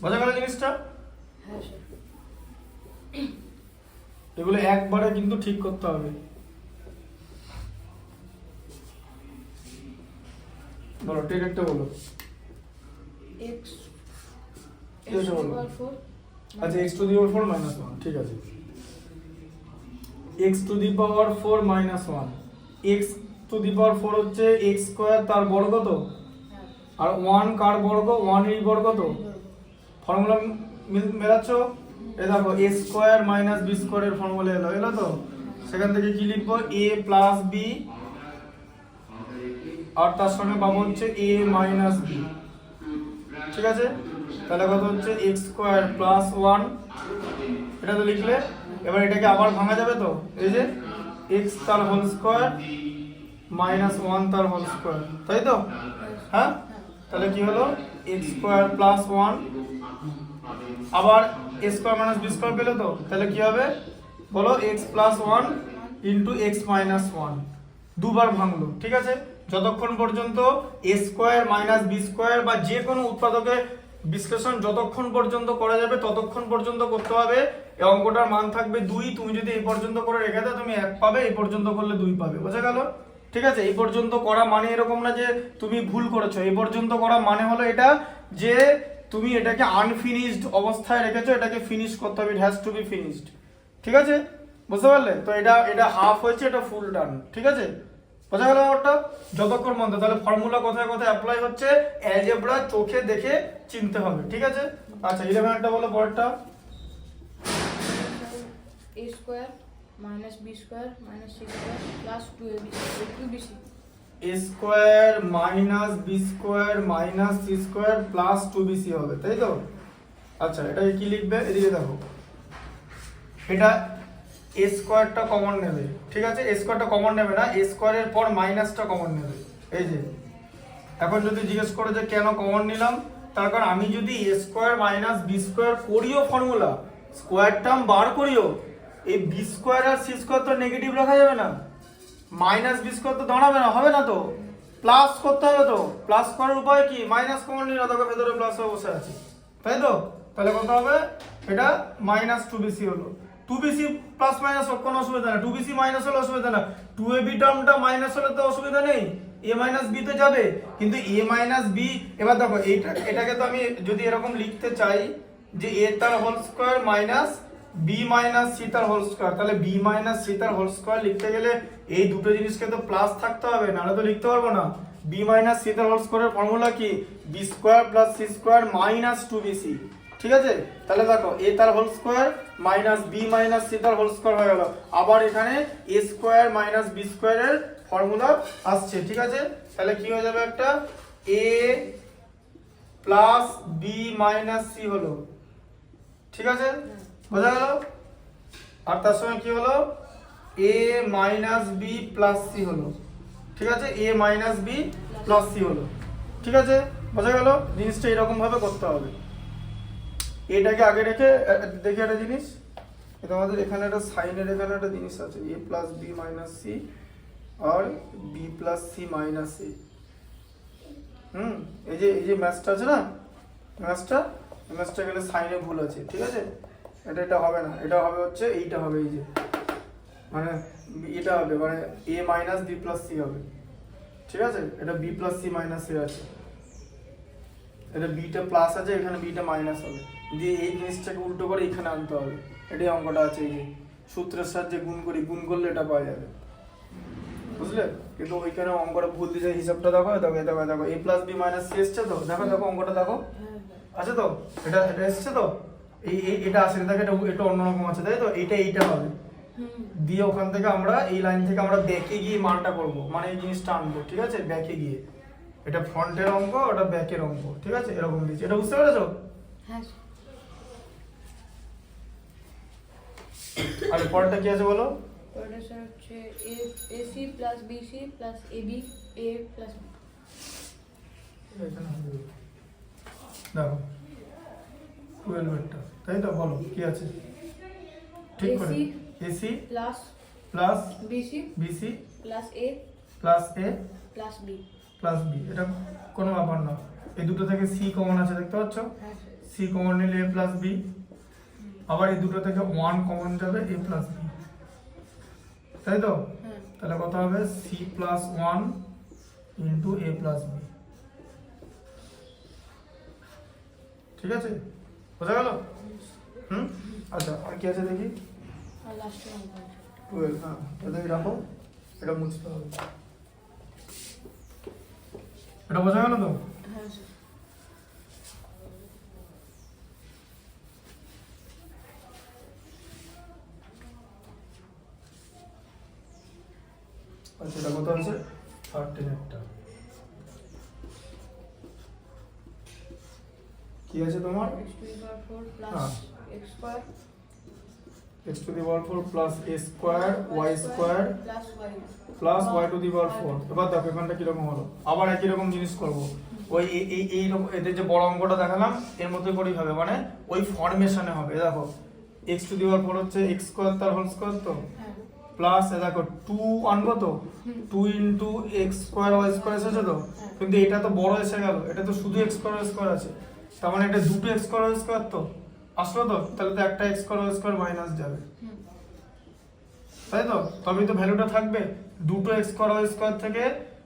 বোঝা গেল জিনিসটা? হ্যাঁ স্যার। এগুলো একবারে কিন্তু ঠিক করতে হবে। বলো ডিরেক্টটা বলো। x কি হচ্ছে বলো? 4 আচ্ছা x to the power 4 minus 1, ঠিক আছে। x to the power 4 minus 1, x to the power 4 হচ্ছে x স্কয়ার তার বর্গ তো, হ্যাঁ আর 1 কার বর্গ? 1 এর বর্গ তো। ফর্মুলা মেলাচ্ছো? এই দেখো a স্কয়ার মাইনাস b স্কয়ারের ফর্মুলা এলো তো। সেখান থেকে কি লিখবো? a প্লাস b আর তার সঙ্গে পাবো হচ্ছে a মাইনাস b, ঠিক আছে। তাহলে কত হচ্ছে x স্কয়ার প্লাস 1, এটা তো লিখলে। এবার এটাকে আবার ভাঙা যাবে তো, এই যে x তার হোল স্কয়ার মাইনাস 1 তার হোল স্কয়ার, তাই তো? হ্যাঁ, তাহলে কি হলো? x স্কয়ার প্লাস 1 আবার a square minus b square পেলে তো। তাহলে কি হবে বলো? x plus 1 into x minus 1, দুবার ভাঙলো, ঠিক আছে। যতক্ষণ পর্যন্ত a square minus b square বা যে কোনো উৎপাদকের বিশ্লেষণ যতক্ষণ পর্যন্ত করা যাবে ততক্ষণ পর্যন্ত করতে হবে। এই অঙ্কটার মান থাকবে 2। তুমি যদি এই পর্যন্ত করে রেখে দাও তুমি 1 পাবে, এই পর্যন্ত করলে 2 পাবে। বোঝা গেল? ঠিক আছে। এই পর্যন্ত করা মানে এরকম না যে তুমি ভুল করেছো। এই পর্যন্ত করা মানে হলো এটা যে তুমি এটাকে আনফিনিশড অবস্থায় রেখেছো, এটাকে ফিনিশ করতে হবে। It has to be finished, ঠিক আছে। বুঝতে পারলে তো? এটা হাফ হয়েছে, এটা ফুল ডান, ঠিক আছে। বোঝা গেল ব্যাপারটা? যতক্ষণ মধ্যে তাহলে ফর্মুলা কোথায় কোথায় অ্যাপ্লাই হচ্ছে অ্যালজেব্রা চোখে দেখে চিনতে হবে, ঠিক আছে। আচ্ছা 11টা বলো পরেরটা। a square minus b square minus c square plus 2ab bc a square minus b square minus c square plus 2bc হবে, তাই তো? আচ্ছা এটাকে কি লিখবে? এদিকে দেখো, এটা a স্কয়ারটা কমন নেবে, ঠিক আছে। a স্কয়ারটা কমন নেবে না, a স্কয়ারের পর মাইনাসটা কমন নেবে। এই যে এখন যদি জিজ্ঞেস করো যে কেন কমন নিলাম, তার কারণ আমি যদি a square minus b square করিও ফর্মুলা, স্কয়ার টার্ম বার করিও, এই b স্কয়ার আর c স্কয়ার তো নেগেটিভ লেখা যাবে না, মাইনাস b স্কয়ার তো দাঁড়াবে না, হবে না তো, প্লাস করতে হবে তো। প্লাস করার উপায় কি? মাইনাস কমন নিলে দেখো ভেতরে প্লাস বসে আছে, তাই তো? তাহলে কত হবে? এটা মাইনাস 2bc হলো। 2bc প্লাস মাইনাস কোনো অসুবিধা নেই, 2bc মাইনাস হলে অসুবিধা না, 2ab টার্মটা মাইনাস হলে তো অসুবিধা নেই, a মাইনাস b তে যাবে। কিন্তু a মাইনাস b, এবার দেখো এটাকে তো আমি যদি এরকম লিখতে চাই যে a তার whole square minus b minus c তার হোল স্কয়ার, তাহলে b মাইনাস c তার হোল স্কয়ার লিখতে গেলে এই দুটো জিনিসকে তো প্লাস থাকতে হবে, নাহলে তো লিখতে পারবো না। b মাইনাস c তার হোল স্কয়ারের ফর্মুলা কি? b square plus c square minus 2bc, ঠিক আছে। তাহলে দেখো a তার whole square minus b minus c তার হোল স্কয়ার হয়ে গেল। আবার এখানে a স্কয়ার মাইনাস b স্কয়ারের ফর্মুলা আসছে, ঠিক আছে। তাহলে কি হয়ে যাবে? একটা a plus b minus c হলো, ঠিক আছে। বোঝা গেল? আর তার সঙ্গে কি হলো? a minus b plus c হলো, ঠিক আছে। a minus b plus c হলো, ঠিক আছে। বোঝা গেল? জিনিসটা এরকম ভাবে করতে হবে। এটাকে আগে রেখে দেখি একটা জিনিস, তোমাদের এখানে একটা সাইনের এখানে একটা জিনিস আছে, a plus b minus c আর b plus c minus a। এই যে ম্যাথটা আছে না, ম্যাথটা গেলে সাইনে ভুল আছে, ঠিক আছে। এটা হবে না, এটা হবে হচ্ছে এইটা হবে, এই যে মানে এটা হবে মানে a minus b plus c হবে, ঠিক আছে। এটা b plus c minus a আছে, এটা bটা প্লাস আছে, এখানে bটা মাইনাস হবে, দিয়ে এই জিনিসটাকে উল্টো করে এখানে আনতে হবে। এটাই অঙ্কটা আছে, এই যে সূত্রের সাহায্যে গুণ করলে এটা পাওয়া যাবে, বুঝলে। কিন্তু ওইখানে অঙ্কটা ভুল দিয়েছে, হিসাবটা দেখো, দেখো a plus b minus c এসছে তো, দেখো অঙ্কটা দেখো, আছে তো, এটা এসছে তো, এটা আসে, দেখো এটা অন্যরকম আছে, তাই তো। এইটা হবে, দিয়ে ওখান থেকে আমরা এই লাইন থেকে আমরা ব্যাকে গিয়ে মানটা করব, মানে এই জিনিসটা আনবো, ঠিক আছে। ব্যাকে গিয়ে এটা ফ্রন্টের অঙ্ক, ওটা ব্যাকের অঙ্ক, ঠিক আছে। এরকম দিয়েছে, এটা বুঝতে পেরেছো? হ্যাঁ। আর পরেরটা কি আছে বলো? পরেরটা স্যার হচ্ছে ac plus bc plus ab a plus b। দেখো 12 এরটা, তাই তো? বলো কি আছে ঠিক করে? ac plus bc plus a plus b, এটা কোনো ব্যাপার না। এই দুটো থেকে c কমন আছে, দেখতে পাচ্ছ? সি কমন নিলে এ প্লাস বি, আবার এই দুটো থেকে 1 কমন যাবে এ প্লাস বি, তাই তো? হ্যাঁ তাহলে কত হবে সি প্লাস 1 ইন্টু এ প্লাস বি। ঠিক আছে, বোঝা গেল? আচ্ছা, আর কি আছে দেখি? আর লাস্টে 12, হ্যাঁ এটা রাখো, এটা মুছতে হবে। এটা বোঝা গেল তো? হ্যাঁ স্যার। আচ্ছা, এটা কত আছে? 13 একটা। কি আছে তোমার? x to the power 4 plus হ্যাঁ। x square x to the power 4 plus a square y square plus y plus y to the power 4। এবার দেখো এখানটা কিরকম হলো, আবার একই রকম জিনিস করব। ওই এই রকম এদের যে বড় অঙ্কটা দেখালাম এর মতোই করেই হবে, মানে ওই ফরমেশনে হবে। দেখো x টু দি পাওয়ার 4 হচ্ছে x স্কয়ার তার হোল স্কয়ার, তো হ্যাঁ প্লাস এ দেখো 2 আনবো, তো 2 into x square y square এসেছে তো, কিন্তু এটা তো বড় এসে গেল, এটা তো শুধু x স্কয়ার y স্কয়ার আছে, তার মানে এটা দুটো x স্কয়ার y স্কয়ার তো আসলো, তো তাহলে তো একটা x square y square minus যাবে, তাই তো? তবেই তো ভ্যালুটা থাকবে। দুটো x স্কয়ার y স্কয়ার থেকে,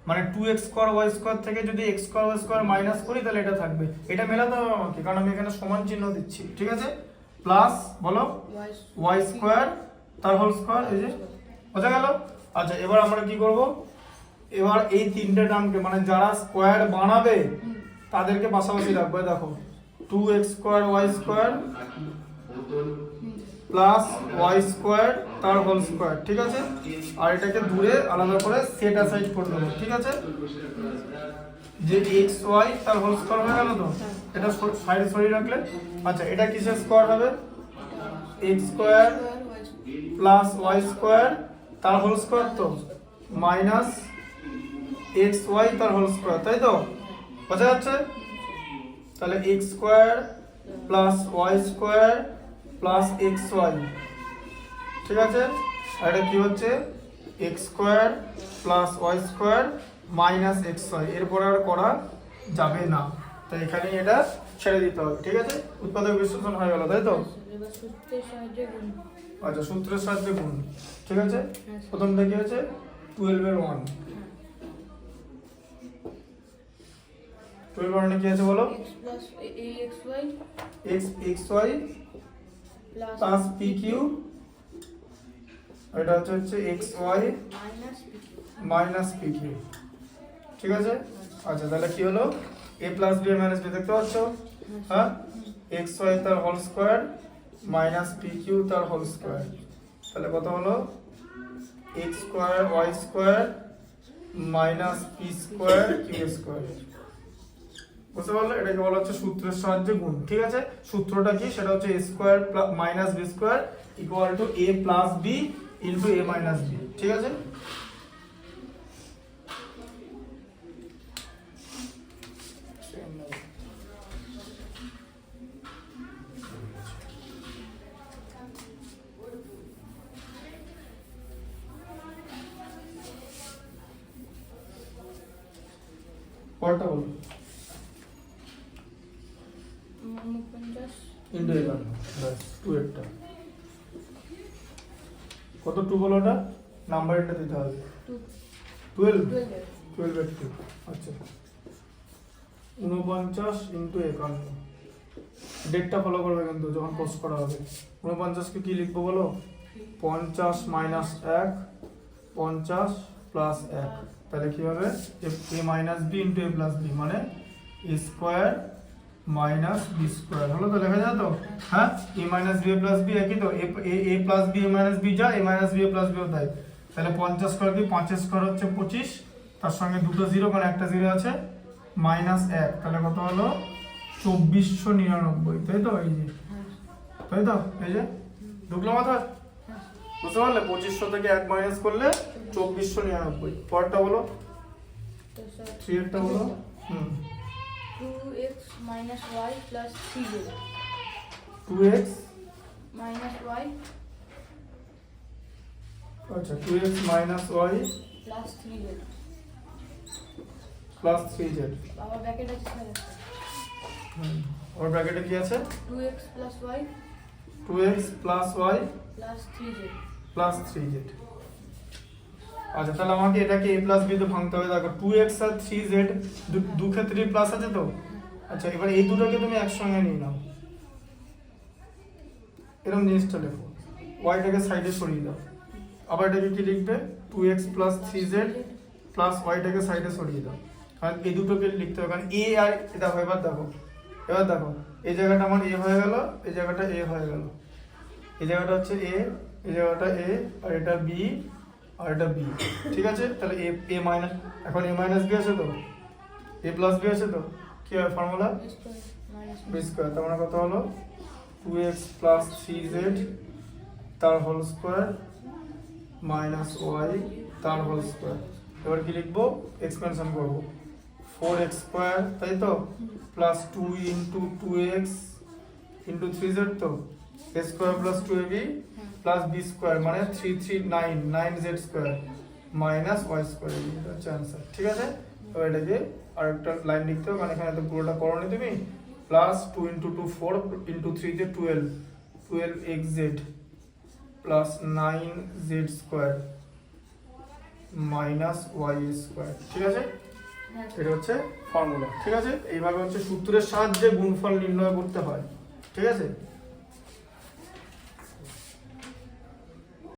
মানে 2x স্কয়ার y স্কয়ার থেকে যদি x square y square minus করি তাহলে এটা থাকবে। এটা মেলাতে হবে আমাকে, কারণ আমি এখানে সমান চিহ্ন দিচ্ছি, ঠিক আছে? প্লাস বলো y স্কয়ার তার হোল স্কয়ার, এই যে বোঝা গেল? আচ্ছা, এবার আমরা কি করব? এবার এই তিনটে টার্মকে, মানে যারা স্কয়ার বানাবে তাদেরকে পাশাপাশি রাখবে। দেখো 2x square y square plus y square তার হোল স্কোয়ার, ঠিক আছে? আর এটাকে দূরে আলাদা করে সেট অ্যাসাইড করে দেবো, ঠিক আছে? যে এক্স ওয়াই তার হোল স্কোয়ার হয়ে গেল, তো এটা সাইডে সরিয়ে রাখলে। আচ্ছা, এটা কিসের স্কোয়ার হবে? X square plus y square তার হোল স্কোয়ার, তো মাইনাস এক্স ওয়াই তার হোল স্কোয়ার, তাই তো? বোঝা যাচ্ছে? তাহলে x square plus y square plus x y, ঠিক আছে? আর এটা কি হচ্ছে? X square plus y square minus x y. এরপর আর করা যাবে না, তাই এখানে এটা ছেড়ে দিতে হবে, ঠিক আছে? উৎপাদক বিশ্লেষণ হয়ে গেল, তাই তো? এবার সূত্রের সাহায্যে গুণ। আচ্ছা, সূত্রের সাহায্যে গুণ, ঠিক আছে? প্রথমটা কি আছে? 12 এর 1। 12 মানে কি আছে বলো? x plus axy x xy plus pq, এটা হচ্ছে xy minus pq। Minus pq, ঠিক আছে? আচ্ছা, তাহলে কি হলো? a plus b minus b দেখতে পাচ্ছ, হ্যাঁ? xy তার হোল স্কয়ার মাইনাস pq তার হোল স্কয়ার, তাহলে কত হলো? x square y square minus p square q square. বুঝতে পারলে? এটাকে বলা হচ্ছে সূত্রের সাহায্যে গুণ, ঠিক আছে? সূত্রটা কি? সেটা হচ্ছে a square minus b square equal to a plus b into a minus b, ঠিক আছে? পরটা বলো। 49 ইনটু a বানানো, বাস 2 একটা। কত 2 বলো? ওটা নাম্বার এটা দিতে হবে। 12 12 এর 2। আচ্ছা, 49 ইনটু 51। ডেটটা ফলো করবে কিন্তু যখন পোস্ট করা হবে। 49 কে কি লিখবো বলো? 50 মাইনাস 1 50 প্লাস 1, তাহলে কি হবে? a minus b into a plus b, মানে a square minus b square হলো, তো লেখা যায় তো? হ্যাঁ, a minus b a plus b একই তো, a plus b a minus b যা a minus b a plus b ও তাই। তাহলে 50 স্কয়ার কি? 5 স্কয়ার হচ্ছে 25, তার সঙ্গে দুটো জিরো, মানে একটা জিরো আছে, মাইনাস 1, তাহলে কত হলো? 2499, তাই তো? এই যে, তাই তো? এই যে ঢুকলো মাথায়? বুঝতে পারলে? 2500 থেকে 1 মাইনাস করলে 2499। পরেরটা বলো, তো স্যার 3 এরটা বলো। 2x minus y plus 3z 2x minus y আচ্ছা 2x minus y plus 3z plus 3z। আবার ব্র্যাকেট আছে স্যার। আমার ব্র্যাকেটে কি আছে 2x plus y 2x plus y plus 3z plus 3z। আচ্ছা তাহলে আমাকে এটাকে a প্লাস b তে ভাঙতে হবে। দেখো 2x আর 3z দু ক্ষেত্রে প্লাস আছে তো। আচ্ছা এবার এই দুটোকে তুমি একসঙ্গে নিয়ে নাও, এরকম জিনিসটা লেখো, ওয়াইটাকে সাইডে সরিয়ে দাও। আবার এটাকে কি লিখবে 2x প্লাস 3z প্লাস ওয়াইটাকে সাইডে সরিয়ে দাও, কারণ এই দুটোকে লিখতে হবে, কারণ a আর এটা এবার দেখো এই জায়গাটা আমার a হয়ে গেল, এই জায়গাটা a হয়ে গেল, এই জায়গাটা হচ্ছে a, এই জায়গাটা a, আর এটা b, আর এটা b। ঠিক আছে, তাহলে a মাইনাস, এখন a মাইনাস b আছে তো, a প্লাস b আছে তো, কি হয় formula a square minus b square, তার মানে কত হলো 2x প্লাস 3z তার হোল স্কয়ার মাইনাস y তার হোল স্কয়ার। এবার কি লিখবো, এক্সপেনশন করব 4x স্কয়ার, তাই তো, plus 2 into 2x into 3z, তো a square plus 2ab plus b square মানে 9z square minus y square, এটা হচ্ছে অ্যান্সার। ঠিক আছে, তো এটাকে আরেকটা লাইন লিখতে হবে, মানে এখানে তো পুরোটা করোনি তুমি, plus 2 into 2 4 into 3z 12xz plus 9z square minus y square. ঠিক আছে, হ্যাঁ এটা হচ্ছে ফর্মুলা। ঠিক আছে, এইভাবে হচ্ছে সূত্রের সাহায্যে গুণফল নির্ণয় করতে হয়। ঠিক আছে।